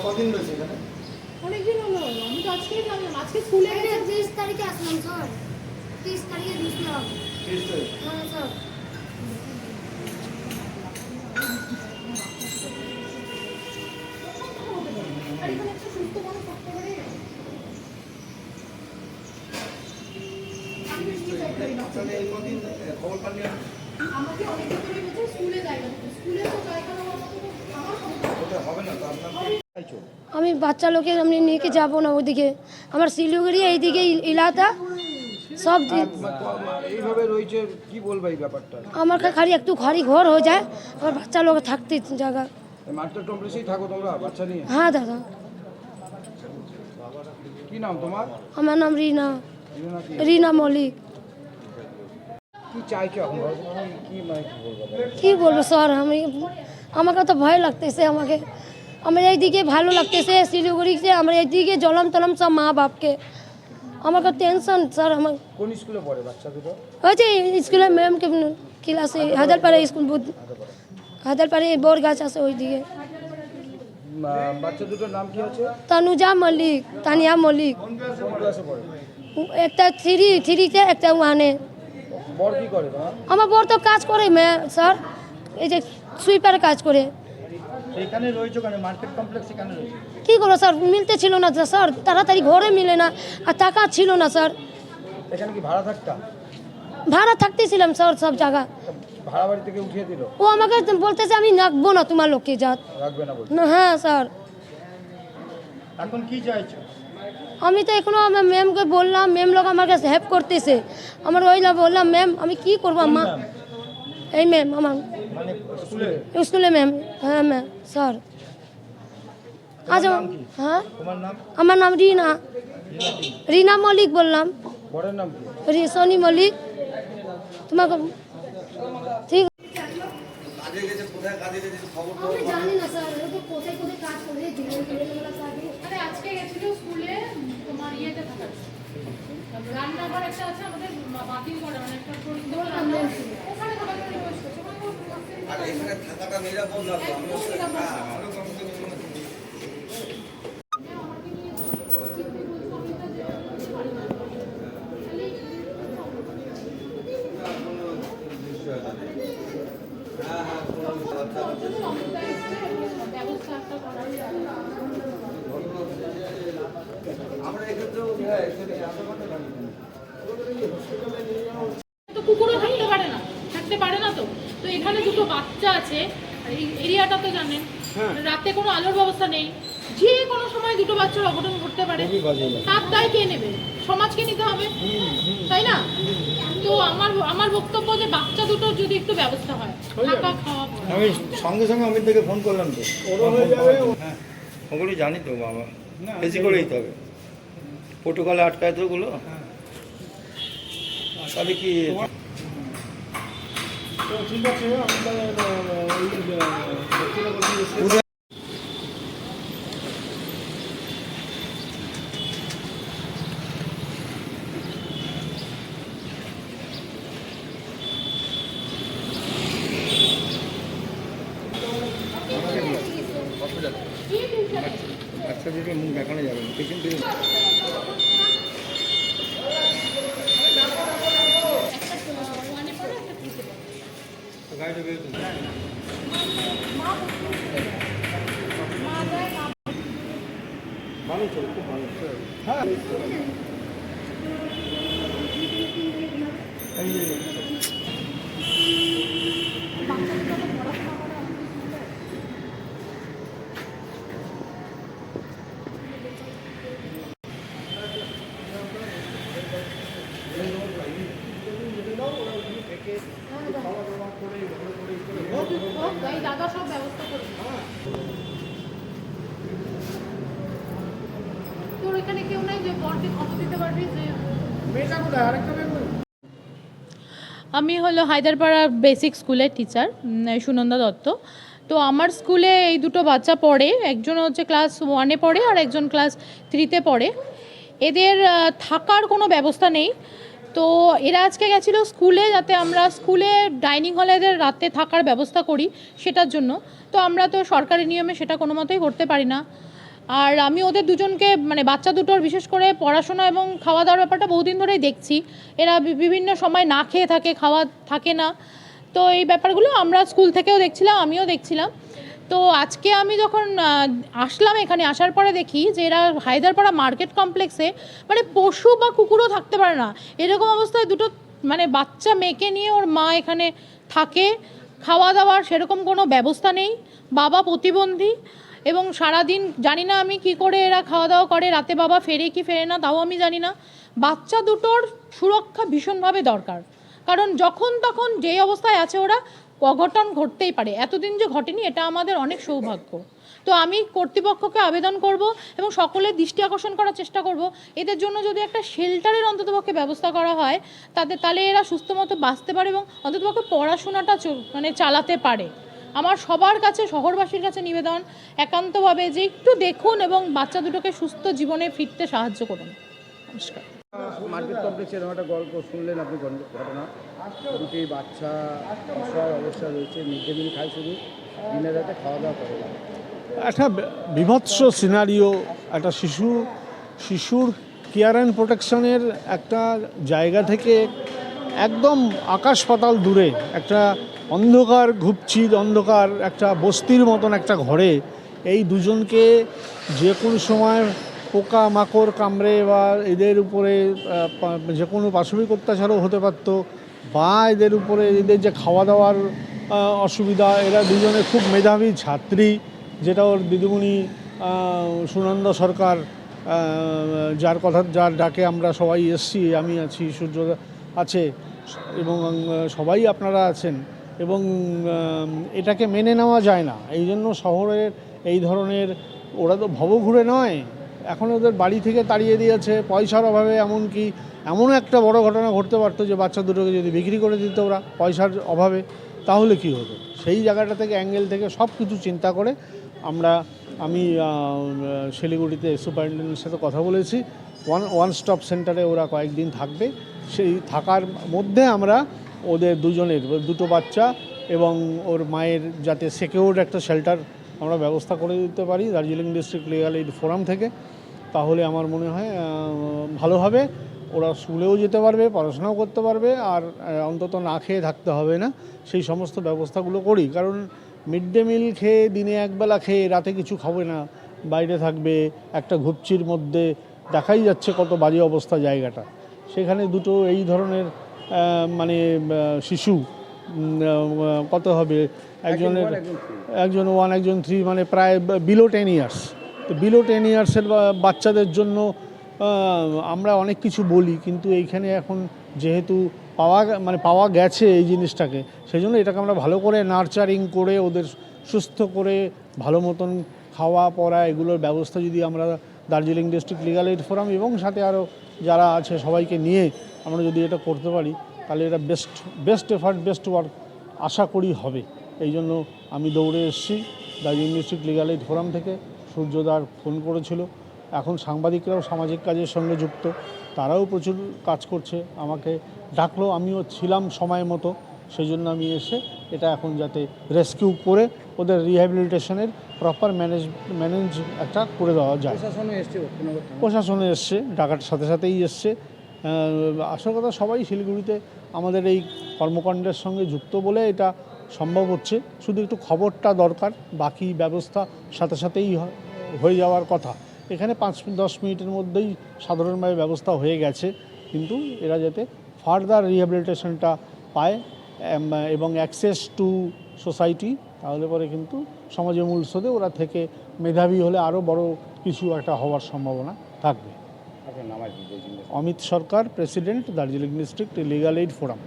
কদিন রয়েছে এখানে? অনেকদিন হলো। আমি তো আজকেই জানলাম। আজকে স্কুলে 30 তারিখে আসলাম স্যার। 30 তারিখে দিয়েছিলাম। 30 তারিখ? হ্যাঁ স্যার। খবর পাননি? আমাকে অনেকদিন ধরে বলছে স্কুলে যাই না। স্কুলে তো যাই কেন আমার ওটা হবে না তো আপনার চাইছো? আমি বাচ্চা লোকের আমি নিয়ে যাবো না ওদিকে। আমার শিলিগুড়ি এইদিকে এলাকা সব এইভাবে রয়েছে, কি বলবো এই ব্যাপারটা? আমার খালি একটু খালি ঘর হয়ে যায়, আমার বাচ্চা লোক থাকতে জায়গা। এই মাস্টার কমপ্লেক্সেই থাকো তোমরা বাচ্চা নিয়ে? হ্যাঁ দাদা। কি নাম তোমার? আমার নাম রিনা, রিনা কি? রিনা মল্লিক। কি চাইছো এখন? কি মানে কি বলবো? কি বলবো স্যার, আমাকে তো ভয় লাগতেছে। আমার এইদিকে ভালো লাগতেছে শিলিগুড়িতে, আমার এইদিকে জলম তলম সব মা বাপকে। আমাকে টেনশন স্যার। আমার কোন স্কুলে পড়ে বাচ্চা দুটো? হয়েছে স্কুলে ম্যামকে ক্লাসে হাজারপাড়া স্কুল, হাজারপাড়ে বড় গাছ আছে ওইদিকে। বাচ্চা দুটোর নাম কি আছে? তানুজা মল্লিক, তানিয়া মল্লিক। কোন ক্লাসে পড়ে? একটা থ্রিতে, একটা ওয়ানে। বড় কি করে তোমার? আমার বড় তো কাজ করে স্যার, এই যে সুইপার কাজ করে। এখানে রয়েছে কেন? মার্কেট কমপ্লেক্স এখানে রয়েছে? কী করবো স্যার, মিলতে ছিল না স্যার, তাড়াতাড়ি ঘরে মিলে না, আর টাকা ছিল না স্যার। এখানে কি ভাড়া থাকতা? ভাড়া থাকতেছিলাম স্যার সব জায়গা। ভাড়া বাড়ি থেকে উঠিয়ে দিল? ও আমাকে বলতেছে আমি রাখবো না তোমার লোককে জাত রাখবে না বলছে? না। হ্যাঁ স্যার। এখন কি চাইছো? আমি তো এখনো আমার ম্যামকে বললাম, ম্যাম লোক আমার কাছে হেল্প করতেছে। আমার ওই না বললাম ম্যাম আমি কি করবো মা। এই ম্যাম আমার মানে স্কুলে? স্কুলে ম্যাম। হ্যাঁ ম্যাম স্যার। আজ হ্যাঁ তোমার নাম? আমার নাম রিনা, রিনা মল্লিক বললাম। বড়ের নাম কি? সোনি মল্লিক। তোমাকে ঠিক আমি জানি না স্যার, কোথায় কোথায় কাজ করে মানে আজকে গেছিল স্কুলে তোমার ইয়েতে থাকা রান্নাঘর একটা আছে আমাদের বাতিল করে, মানে একটা করিডোর রান্না ওখানে থাকা রিকোয়েস্ট করছে। আর এখানে থাকাটা নিরাপদ না তো? আমরা এক্ষেত্রেও তো কুকুরও থাকতে পারে না তো। তো এখানে দুটো বাচ্চা আছে, এই এরিয়াটা তো জানেন, রাতে কোনো আলোর ব্যবস্থা নেই, যে কোনো সময় দুটো বাচ্চার অঘটন ঘটতে পারে। তার দায় কে নেবে? সমাজকে নিতে হবে, তাই না? তো আমার বক্তব্য যে বাচ্চা দুটো যদি একটু ব্যবস্থা হয়, থাকা খাওয়া। আমি সঙ্গে সঙ্গে অমিত থেকে ফোন করলাম তো। হ্যাঁ ওগুলো জানি তো বাবা, বেশি করেই তো হবে প্রোটোকলে আটকায় তো ওগুলো। তাহলে কি ঠিক আছে? আচ্ছা দুটো মুখ দেখানো যাবে না, পেশেন্ট গাড়িটা বের করুন। ভালো চল, খুব ভালো। হ্যাঁ দাদা সব ব্যবস্থা করে। তোর এখানে কেউ নাই যে বরকে খবর দিতে পারবি যে মেয়েটা কোথায়? আরেকটা মেয়ে কোথায়? আমি হলো হায়দারপাড়া বেসিক স্কুলের টিচার সুনন্দা দত্ত। তো আমার স্কুলে এই দুটো বাচ্চা পড়ে, একজন হচ্ছে ক্লাস 1-এ পড়ে আর একজন ক্লাস 3-তে পড়ে। এদের থাকার কোনো ব্যবস্থা নেই। তো এরা আজকে গেছিলো স্কুলে, যাতে আমরা স্কুলে ডাইনিং হলে এদের রাতে থাকার ব্যবস্থা করি সেটার জন্য। তো আমরা তো সরকারি নিয়মে সেটা কোনো মতেই করতে পারি না। আর আমি ওদের দুজনকে মানে বাচ্চা দুটোর বিশেষ করে পড়াশোনা এবং খাওয়া দাওয়ার ব্যাপারটা বহুদিন ধরেই দেখছি। এরা বিভিন্ন সময় না খেয়ে থাকে, খাওয়া থাকে না। তো এই ব্যাপারগুলো আমরা স্কুল থেকেও দেখছিলাম, আমিও দেখছিলাম। তো আজকে আমি যখন আসলাম, এখানে আসার পরে দেখি যে এরা হায়দারপাড়া মার্কেট কমপ্লেক্সে মানে পশু বা কুকুরও থাকতে পারে না, এরকম অবস্থায় দুটো মানে বাচ্চা মেয়েকে নিয়ে ওর মা এখানে থাকে। খাওয়া দাওয়ার সেরকম কোনো ব্যবস্থা নেই, বাবা প্রতিবন্ধী, এবং সারাদিন জানি না আমি কি করে এরা খাওয়া দাওয়া করে, রাতে বাবা ফেরে কি ফেরে না তাও আমি জানি না। বাচ্চা দুটোর সুরক্ষা ভীষণভাবে দরকার, কারণ যখন তখন যেই অবস্থায় আছে ওরা অঘটন ঘটতেই পারে। এতদিন যে ঘটেনি এটা আমাদের অনেক সৌভাগ্য। তো আমি কর্তৃপক্ষকে আবেদন করব এবং সকলের দৃষ্টি আকর্ষণ করার চেষ্টা করব, এদের জন্য যদি একটা শেল্টারের অন্ততপক্ষে ব্যবস্থা করা হয় তাহলে এরা সুস্থ মতো বাঁচতে পারে এবং অন্ততপক্ষে পড়াশোনাটা মানে চালাতে পারে। আমার সবার কাছে, শহরবাসীর কাছে নিবেদন একান্তভাবে যে একটু দেখুন এবং বাচ্চা দুটোকে সুস্থ জীবনে ফিরতে সাহায্য করুন। নমস্কার। মার্কেট কমপ্লেক্সে এরকম একটা গল্প শুনলেন আপনি, ঘটনা দুটি বাচ্চা অসহায় অবস্থা রয়েছে, মিড ডে মিল খায় শুধু, দিনের রাতে খাওয়া দাওয়া করে না। একটা বিভৎস সিনারিও। একটা শিশুর কেয়ার অ্যান্ড প্রোটেকশনের একটা জায়গা থেকে একদম আকাশ পাতাল দূরে একটা অন্ধকার ঘুপচির অন্ধকার একটা বস্তির মতন একটা ঘরে এই দুজনকে যে কোনো সময় পোকা মাকড় কামড়ে বা এদের উপরে যে কোনো পাশবিক অত্যাচারও হতে পারত, বা এদের উপরে এদের যে খাওয়া দাওয়ার অসুবিধা। এরা দুজনে খুব মেধাবী ছাত্রী, যেটা ওর দিদিমণি সুনন্দা সরকার, যার ডাকে আমরা সবাই এসছি, আমি আছি, সূর্য আছে এবং সবাই আপনারা আছেন, এবং এটাকে মেনে নেওয়া যায় না। এই জন্য শহরের এই ধরনের, ওরা তো ভবঘুরে নয়, এখন ওদের বাড়ি থেকে তাড়িয়ে দিয়েছে পয়সার অভাবে। এমনকি এমন একটা বড় ঘটনা ঘটতে পারতো যে বাচ্চা দুটোকে যদি বিক্রি করে দিত ওরা পয়সার অভাবে, তাহলে কি হতো। সেই জায়গাটা থেকে, অ্যাঙ্গেল থেকে সব কিছু চিন্তা করে আমি শিলিগুড়িতে সুপারিনটেন্ডেন্টের সাথে কথা বলেছি। ওয়ান স্টপ সেন্টারে ওরা কয়েকদিন থাকবে। সেই থাকার মধ্যে আমরা ওদের দুজনের, দুটো বাচ্চা এবং ওর মায়ের যাতে সিকিউরড একটা শেল্টার আমরা ব্যবস্থা করে দিতে পারি Darjeeling district legal aid forum থেকে, তাহলে আমার মনে হয় ভালো হবে। ওরা স্কুলেও যেতে পারবে, পড়াশোনাও করতে পারবে, আর অন্তত না খেয়ে থাকতে হবে না। সেই সমস্ত ব্যবস্থাগুলো করি, কারণ মিড ডে মিল খেয়ে দিনে একবেলা খেয়ে রাতে কিছু খাবে না, বাইরে থাকবে একটা ঘুপচির মধ্যে। দেখাই যাচ্ছে কত বাজে অবস্থা জায়গাটা। সেখানে দুটো এই ধরনের মানে শিশু কত হবে, একজন 1 একজন 3, মানে প্রায় বিলো 10 ইয়ার্স। তো বিলো 10 ইয়ার্সের বাচ্চাদের জন্য আমরা অনেক কিছু বলি, কিন্তু এইখানে এখন যেহেতু পাওয়া গেছে এই জিনিসটাকে, সেই জন্য এটাকে আমরা ভালো করে নার্চারিং করে ওদের সুস্থ করে ভালো মতন খাওয়া পড়া এগুলোর ব্যবস্থা যদি আমরা Darjeeling district legal aid forum এবং সাথে আরও যারা আছে সবাইকে নিয়ে আমরা যদি এটা করতে পারি, তাহলে এটা বেস্ট এফার্ট, বেস্ট ওয়ার্ক আশা করি হবে। এই জন্য আমি দৌড়ে এসেছি Darjeeling district legal aid forum থেকে। সূর্যদার ফোন করেছিল। এখন সাংবাদিকরাও সামাজিক কাজের সঙ্গে যুক্ত, তারাও প্রচুর কাজ করছে, আমাকে ডাকলো, আমিও ছিলাম সময় মতো, সেই জন্য আমি এসে এটা এখন যাতে রেস্কিউ করে ওদের রিহ্যাবিলিটেশনের প্রপার ম্যানেজ একটা করে দেওয়া যায়। প্রশাসনে এসছে, ডাকার সাথে সাথেই এসছে। আসল কথা, সবাই শিলিগুড়িতে আমাদের এই কর্মকাণ্ডের সঙ্গে যুক্ত বলে এটা সম্ভব হচ্ছে। শুধু একটু খবরটা দরকার, বাকি ব্যবস্থা সাথে সাথেই হয়ে যাওয়ার কথা। এখানে 5-10 মিনিটের মধ্যেই সাধারণভাবে ব্যবস্থা হয়ে গেছে, কিন্তু এরা যাতে ফার্দার রিহ্যাবিলিটেশনটা পায় এবং অ্যাক্সেস টু সোসাইটি, তাহলে পরে কিন্তু সমাজে মূল স্রোতে ওরা থেকে মেধাবী হলে আরও বড় কিছু একটা হওয়ার সম্ভাবনা থাকবে। Amit Sarkar, president, Darjeeling district legal aid forum.